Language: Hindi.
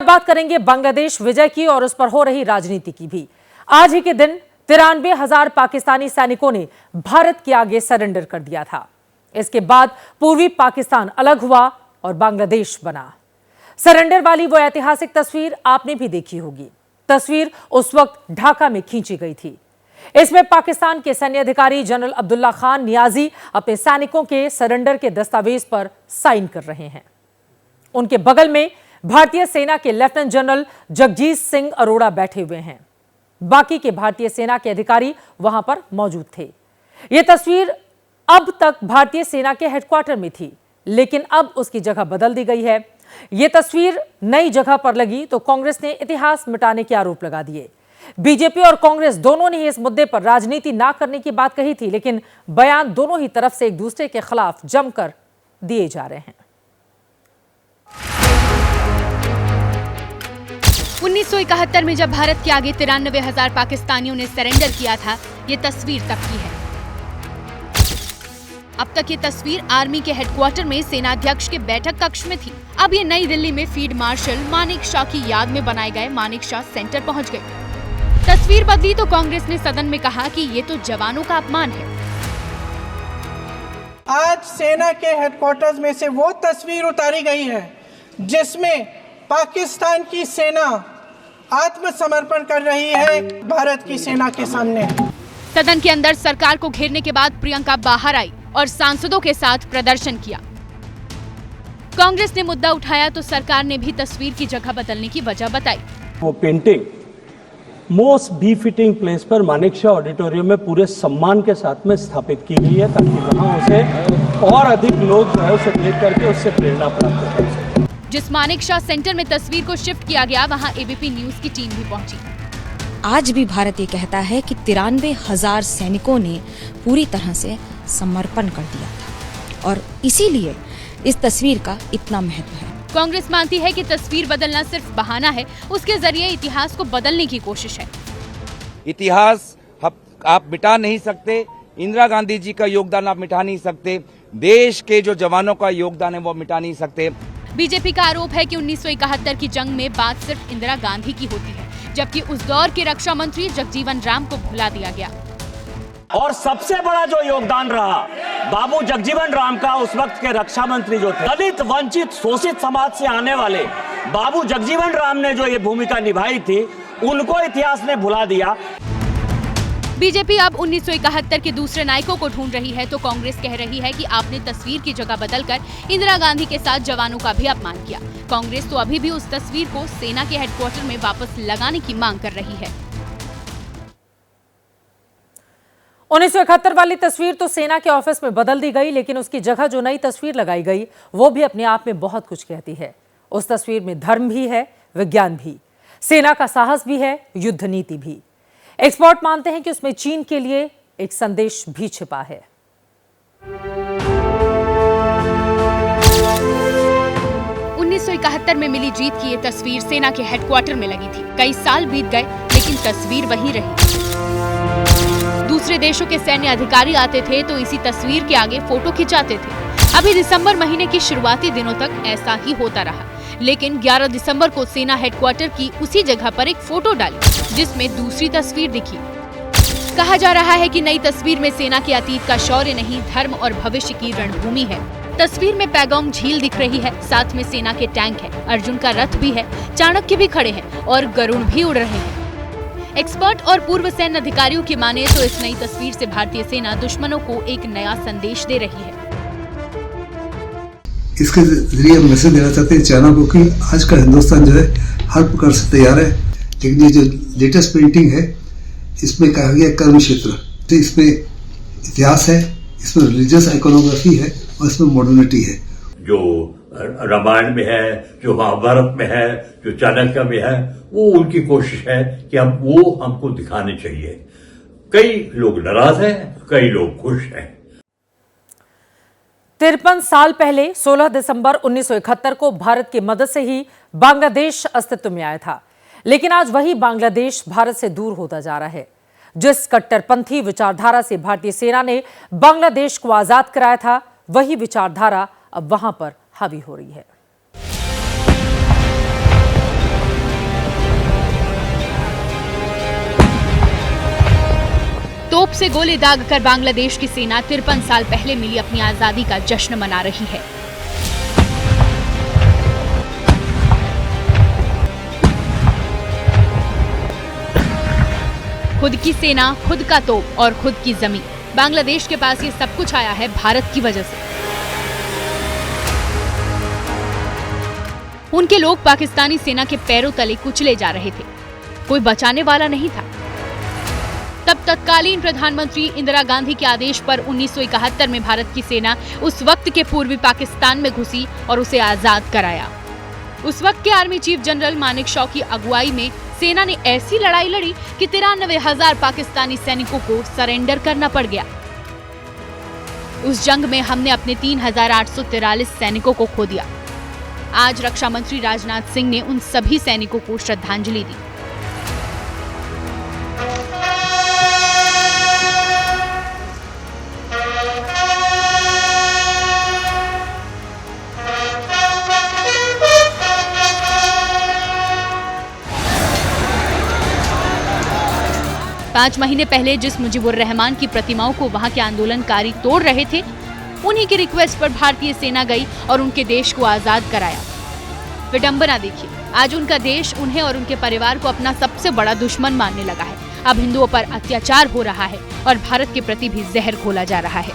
बात करेंगे बांग्लादेश विजय की और उस पर हो रही राजनीति की भी। आज ही के दिन 93,000 पाकिस्तानी सैनिकों ने भारत के आगे सरेंडर कर दिया था। इसके बाद पूर्वी पाकिस्तान अलग हुआ और बांग्लादेश बना। सरेंडर वाली वो ऐतिहासिक तस्वीर आपने भी देखी होगी। तस्वीर उस वक्त ढाका में खींची गई थी। इसमें पाकिस्तान के सैन्य अधिकारी जनरल अब्दुल्ला खान नियाजी अपने सैनिकों के सरेंडर के दस्तावेज पर साइन कर रहे हैं। उनके बगल में भारतीय सेना के लेफ्टिनेंट जनरल जगजीत सिंह अरोड़ा बैठे हुए हैं। बाकी के भारतीय सेना के अधिकारी वहां पर मौजूद थे। यह तस्वीर अब तक भारतीय सेना के हेडक्वार्टर में थी, लेकिन अब उसकी जगह बदल दी गई है। यह तस्वीर नई जगह पर लगी तो कांग्रेस ने इतिहास मिटाने के आरोप लगा दिए। बीजेपी और कांग्रेस दोनों ने इस मुद्दे पर राजनीति ना करने की बात कही थी, लेकिन बयान दोनों ही तरफ से एक दूसरे के खिलाफ जमकर दिए जा रहे हैं। 1971 में जब भारत के आगे 93,000 पाकिस्तानियों ने सरेंडर किया था, ये तस्वीर तब की है। अब तक ये तस्वीर आर्मी के हेडक्वार्टर में सेनाध्यक्ष के बैठक कक्ष में थी। अब ये नई दिल्ली में फील्ड मार्शल मानेक शॉ की याद में बनाए गए मानेक शॉ सेंटर पहुंच गई। तस्वीर बदली तो कांग्रेस ने सदन में कहा कि ये तो जवानों का अपमान है। आज सेना के हेडक्वार्टर्स में से वो तस्वीर उतारी गई है जिसमें पाकिस्तान की सेना आत्मसमर्पण कर रही है भारत की सेना के सामने। सदन के अंदर सरकार को घेरने के बाद प्रियंका बाहर आई और सांसदों के साथ प्रदर्शन किया। कांग्रेस ने मुद्दा उठाया तो सरकार ने भी तस्वीर की जगह बदलने की वजह बताई। वो पेंटिंग मोस्ट बीफिटिंग प्लेस पर मानेकशॉ ऑडिटोरियम में पूरे सम्मान के साथ में स्थापित की गई है, ताकि वहां उसे और अधिक लोग जो है उसे देख करके उससे प्रेरणा प्राप्त कर सकें। जिस मानेक शॉ सेंटर में तस्वीर को शिफ्ट किया गया, वहां एबीपी न्यूज की टीम भी पहुंची। आज भी भारत ये कहता है कि 93,000 सैनिकों ने पूरी तरह से समर्पण कर दिया था और इसीलिए इस तस्वीर का इतना महत्व है। कांग्रेस मानती है कि तस्वीर बदलना सिर्फ बहाना है, उसके जरिए इतिहास को बदलने की कोशिश है। इतिहास आप मिटा नहीं सकते, इंदिरा गांधी जी का योगदान आप मिटा नहीं सकते, देश के जो जवानों का योगदान है वो मिटा नहीं सकते। बीजेपी का आरोप है कि 1971 की जंग में बात सिर्फ इंदिरा गांधी की होती है, जबकि उस दौर के रक्षा मंत्री जगजीवन राम को भुला दिया गया। और सबसे बड़ा जो योगदान रहा बाबू जगजीवन राम का, उस वक्त के रक्षा मंत्री जो थे, दलित वंचित शोषित समाज से आने वाले बाबू जगजीवन राम ने जो ये भूमिका निभाई थी, उनको इतिहास ने भुला दिया। बीजेपी अब 1971 के दूसरे नायकों को ढूंढ रही है तो कांग्रेस कह रही है कि आपने तस्वीर की जगह बदलकर इंदिरा गांधी के साथ जवानों का भी अपमान किया। कांग्रेस तो अभी भी उस तस्वीर को सेना के हेडक्वार्टर में वापस लगाने की मांग कर रही है। 1971 वाली तस्वीर तो सेना के ऑफिस में बदल दी गई, लेकिन उसकी जगह जो नई तस्वीर लगाई गई वो भी अपने आप में बहुत कुछ कहती है। उस तस्वीर में धर्म भी है, विज्ञान भी, सेना का साहस भी है, युद्ध नीति भी। एक्सपर्ट मानते हैं कि उसमें चीन के लिए एक संदेश भी छिपा है। उन्नीस में मिली जीत की ये तस्वीर सेना के हेडक्वार्टर में लगी थी। कई साल बीत गए लेकिन तस्वीर वही रही। दूसरे देशों के सैन्य अधिकारी आते थे तो इसी तस्वीर के आगे फोटो खिंचाते थे। अभी दिसंबर महीने के शुरुआती दिनों तक ऐसा ही होता रहा, लेकिन 11 दिसंबर को सेना हेडक्वार्टर की उसी जगह पर एक फोटो डाली जिसमें दूसरी तस्वीर दिखी। कहा जा रहा है कि नई तस्वीर में सेना के अतीत का शौर्य नहीं, धर्म और भविष्य की रणभूमि है। तस्वीर में पैगोंग झील दिख रही है, साथ में सेना के टैंक है, अर्जुन का रथ भी है, चाणक्य भी खड़े हैं और गरुड़ भी उड़ रहे हैं। एक्सपर्ट और पूर्व सैन्य अधिकारियों की माने तो इस नई तस्वीर से भारतीय सेना दुश्मनों को एक नया संदेश दे रही है। इसके जरिए हम मैसेज देना चाहते हैं चाइना को कि आज का हिंदुस्तान जो है हर प्रकार से तैयार है, लेकिन ये जो लेटेस्ट पेंटिंग है इसमें कहा गया कर्म क्षेत्र, तो इसमें इतिहास है, इसमें रिलीजियस आइकोनोग्राफी है और इसमें मॉडर्निटी है। जो रामायण में है, जो महाभारत में है, जो चाणक्य में है, वो उनकी कोशिश है कि हमको दिखाने चाहिए। कई लोग नाराज हैं, कई लोग खुश हैं। 53 साल पहले 16 दिसंबर 1971 को भारत की मदद से ही बांग्लादेश अस्तित्व में आया था, लेकिन आज वही बांग्लादेश भारत से दूर होता जा रहा है। जिस कट्टरपंथी विचारधारा से भारतीय सेना ने बांग्लादेश को आजाद कराया था, वही विचारधारा अब वहां पर हावी हो रही है। से गोले दागकर बांग्लादेश की सेना 53 साल पहले मिली अपनी आजादी का जश्न मना रही है। खुद की सेना, खुद का तोप और खुद की जमीन। बांग्लादेश के पास ये सब कुछ आया है भारत की वजह से। उनके लोग पाकिस्तानी सेना के पैरों तले कुचले जा रहे थे, कोई बचाने वाला नहीं था। तब तत्कालीन प्रधानमंत्री इंदिरा गांधी के आदेश पर 1971 में भारत की सेना उस वक्त के पूर्वी पाकिस्तान में घुसी और उसे आजाद कराया। उस वक्त के आर्मी चीफ जनरल मानेकशॉ की अगुवाई में सेना ने ऐसी लड़ाई लड़ी कि 93,000 पाकिस्तानी सैनिकों को सरेंडर करना पड़ गया। उस जंग में हमने अपने 3,843 सैनिकों को खो दिया। आज रक्षा मंत्री राजनाथ सिंह ने उन सभी सैनिकों को श्रद्धांजलि दी। पांच महीने पहले जिस मुजीबुर रहमान की प्रतिमाओं को वहां के आंदोलनकारी तोड़ रहे थे, उन्हीं की रिक्वेस्ट पर भारतीय सेना गई और उनके देश को आजाद कराया। विडंबना देखिए, आज उनका देश उन्हें और उनके परिवार को अपना सबसे बड़ा दुश्मन मानने लगा है। अब हिंदुओं पर अत्याचार हो रहा है और भारत के प्रति भी जहर घोला जा रहा है।